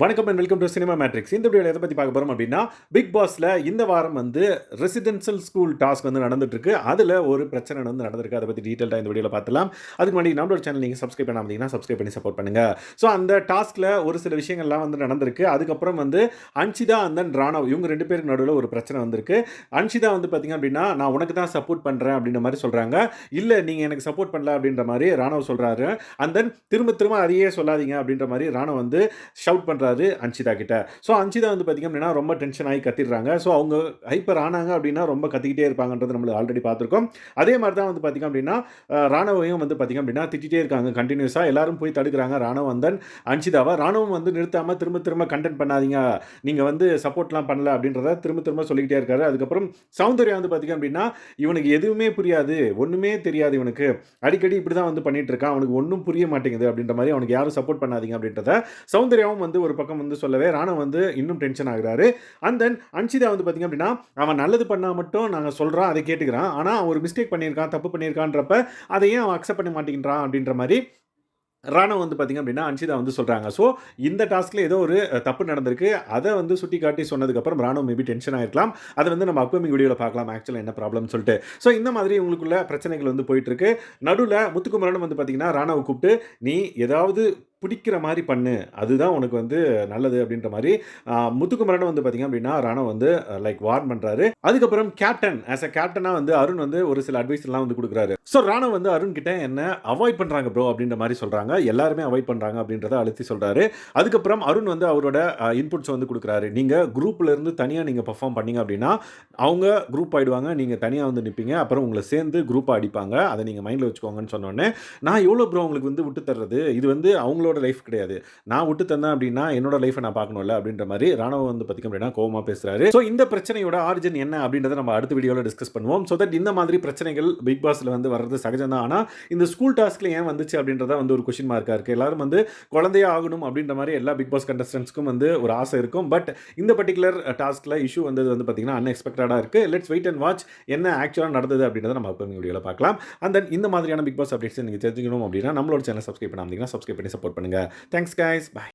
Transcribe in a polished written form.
வணக்கம் and welcome to cinema matrix. இந்த வீடியோவில் எதை பற்றி பார்க்க போகிறோம் அப்படின்னா, பிக் பாஸில் இந்த வாரம் வந்து ரெசிடென்ஷியல் ஸ்கூல் டாஸ்க் வந்து நடந்துட்டு இருக்கு. அதில் ஒரு பிரச்சனை வந்து நடந்திருக்கு. அதை பற்றி டீட்டெயிலாக இந்த வீடியோவில் பார்த்துலாம். அதுக்கு முன்னாடி நம்மளோட சேனல் நீங்கள் சப்ஸ்கிரைப் பண்ணாமல் சப்ஸ்கிரைப் பண்ணி சப்போர்ட் பண்ணுங்க. ஸோ அந்த டாஸ்கில் ஒரு சில விஷயங்கள்லாம் வந்து நடந்திருக்கு. அதுக்கப்புறம் வந்து அன்ஷிதா அண்ட் தென் ராணவ் இவங்க 2 பேருக்கு நடுவில் ஒரு பிரச்சனை வந்திருக்கு. அன்ஷிதா வந்து பார்த்தீங்க அப்படின்னா, நான் உனக்கு தான் சப்போர்ட் பண்ணுறேன் அப்படின்ற மாதிரி சொல்கிறாங்க. இல்லை நீங்கள் எனக்கு சப்போர்ட் பண்ணல அப்படின்ற மாதிரி ராணவ் சொல்கிறாரு. அண்ட் தென் திரும்ப திரும்ப அதையே சொல்லாதீங்க அப்படின்ற மாதிரி ராணவ் வந்து ஷவுட் பண்ணுறாரு அன்ஷிதா கிட்ட. ஸோ அன்ஷிதா வந்து பார்த்தீங்க அப்படின்னா ரொம்ப டென்ஷன் ஆகி கத்திடுறாங்க. ஸோ அவங்க ஹைப்பர் ஆனாங்க அப்படின்னா ரொம்ப கத்திக்கிட்டே இருப்பாங்கன்றது நம்மளுக்கு ஆல்ரெடி பார்த்துருக்கோம். அதே மாதிரி தான் வந்து பார்த்தீங்க அப்படின்னா ராணவையும் வந்து பார்த்தீங்க அப்படின்னா திட்டிகிட்டே இருக்காங்க கண்டினியூஸாக. எல்லாரும் போய் தடுக்கிறாங்க ராணவ் வந்து அன்ஷிதாவை. ராணவும் வந்து நிறுத்தாமல் திரும்ப திரும்ப கண்டென்ட் பண்ணாதீங்க, நீங்கள் வந்து சப்போர்ட்லாம் பண்ணல அப்படின்றத திரும்ப திரும்ப சொல்லிக்கிட்டே இருக்காரு. அதுக்கப்புறம் சௌந்தர்யா வந்து பார்த்தீங்க அப்படின்னா இவனுக்கு எதுவுமே புரியாது, ஒன்றுமே தெரியாது, இவனுக்கு அடிக்கடி இப்படி தான் வந்து பண்ணிட்டு இருக்கான், அவனுக்கு ஒன்றும் புரிய மாட்டேங்குது அப்படின்ற மாதிரி, அவனுக்கு யாரும் சப்போர்ட் பண்ணாதீங்க அப்படின்றத சௌந்தர்யாவும் வந்து ஒரு பக்கம் வந்து சொல்லவே ராணவ் வந்து இன்னும் டென்ஷன் ஆகுறாரு. அண்ட் தென் அன்ஷிதா வந்து பார்த்தீங்க அப்படின்னா அவன் நல்லது பண்ணால் மட்டும் நாங்கள் சொல்கிறோம், அதை கேட்டுக்கிறான், ஆனால் அவன் ஒரு மிஸ்டேக் பண்ணியிருக்கான், தப்பு பண்ணியிருக்கான்றப்ப அதையும் அவன் அக்செப்ட் பண்ண மாட்டேங்கிறான் அப்படின்ற மாதிரி ராணவ் வந்து பார்த்தீங்க அப்படின்னா அன்ஷிதா வந்து சொல்கிறாங்க. ஸோ இந்த டாஸ்கில் ஏதோ ஒரு தப்பு நடந்திருக்கு. அதை வந்து சுட்டி காட்டி சொன்னதுக்கப்புறம் ராணவ் மேபி டென்ஷன் ஆகிருக்கலாம். அதை வந்து நம்ம அப்கமிங் வீடியோவில் பார்க்கலாம் ஆக்சுவலாக என்ன ப்ராப்ளம்னு சொல்லிட்டு. ஸோ இந்த மாதிரி உங்களுக்குள்ள பிரச்சனைகள் வந்து போயிட்டுருக்கு. நடுவில் முத்துக்குமரன் வந்து பார்த்தீங்கன்னா ராணவ் கூப்பிட்டு நீ ஏதாவது பிடிக்கிற மாதிரி பண்ணு, அதுதான் உனக்கு வந்து நல்லது அப்படின்ற மாதிரி முத்துக்குமரன் வந்து பார்த்தீங்க அப்படின்னா ராணவ் வந்து லைக் வார்ன் பண்ணுறாரு. அதுக்கப்புறம் கேப்டன் ஆஸ் அ கேப்டனாக வந்து அருண் வந்து ஒரு சில அட்வைஸ் எல்லாம் வந்து கொடுக்குறாரு. ஸோ ராணவ் வந்து அருண் கிட்ட என்ன அவாய்ட் பண்ணுறாங்க ப்ரோ அப்படின்ற மாதிரி சொல்கிறாங்க. எல்லாருமே அவாய்ட் பண்ணுறாங்க அப்படின்றத அழுத்தி சொல்கிறாரு. அதுக்கப்புறம் அருண் வந்து அவரோட இன்புட்ஸ் வந்து கொடுக்குறாரு. நீங்கள் குரூப்பில் இருந்து தனியாக நீங்கள் பர்ஃபார்ம் பண்ணீங்க அப்படின்னா அவங்க குரூப் ஆகிடுவாங்க, நீங்கள் தனியாக வந்து நிற்பீங்க, அப்புறம் உங்களை சேர்ந்து குரூப்பாக அடிப்பாங்க, அதை நீங்கள் மைண்டில் வச்சுக்கோங்கன்னு சொன்னோடனே நான் எவ்வளோ ப்ரோ உங்களுக்கு வந்து விட்டு தர்றது, இது வந்து அவங்களோட லைஃப் கிடையாது, நான் விட்டு தந்தேன் அப்படின்னா என்னோட லைஃபை நான் பார்க்கணும்ல அப்படின்ற மாதிரி ராணவ் வந்து பார்த்திங்க அப்படின்னா கோவமாக பேசுகிறாரு. ஸோ இந்த பிரச்சனையோட ஆரிஜின் என்ன அப்படின்றத நம்ம அடுத்த வீடியோவில் டிஸ்கஸ் பண்ணுவோம். ஸோ தட் இந்த மாதிரி பிரச்சனைகள் பிக் பாஸில் வந்து வர்றது சகஜம் தான். ஆனால் இந்த ஸ்கூல் டாஸ்கில் ஏன் வந்துச்சு அப்படின்றத வந்து ஒரு கொஸ்டின் மார்க்காக இருக்குது. எல்லாரும் வந்து குழந்தையா ஆகணும் அப்படின்ற மாதிரி எல்லா பிக் பாஸ் கண்டஸ்டன்ஸ்க்கும் வந்து ஒரு ஆசை இருக்கும். பட் இந்த பர்டிகுலர் டாஸ்கில் இஷ்யூ வந்தது வந்து பார்த்திங்கன்னா அன்எக்ஸ்பெக்டடாக இருக்குது. லெட்ஸ் வெயிட் அண்ட் வாட்ச் என்ன ஆக்சுவலாக நடந்தது அப்படின்றத நம்ம அப்கமிங் வீடியோவில் பார்க்கலாம். அண்ட் தென் இந்த மாதிரியான பிக் பாஸ் அப்டேட்ஸ் நீங்கள் தெரிஞ்சுக்கணும் அப்படின்னா நம்மளோட சேனல் சப்ஸ்கிரைப் பண்ணாமல் சப்ஸ்கிரைப் பண்ணி சப்போர்ட் பண்ணுங்கள். Thanks guys, bye.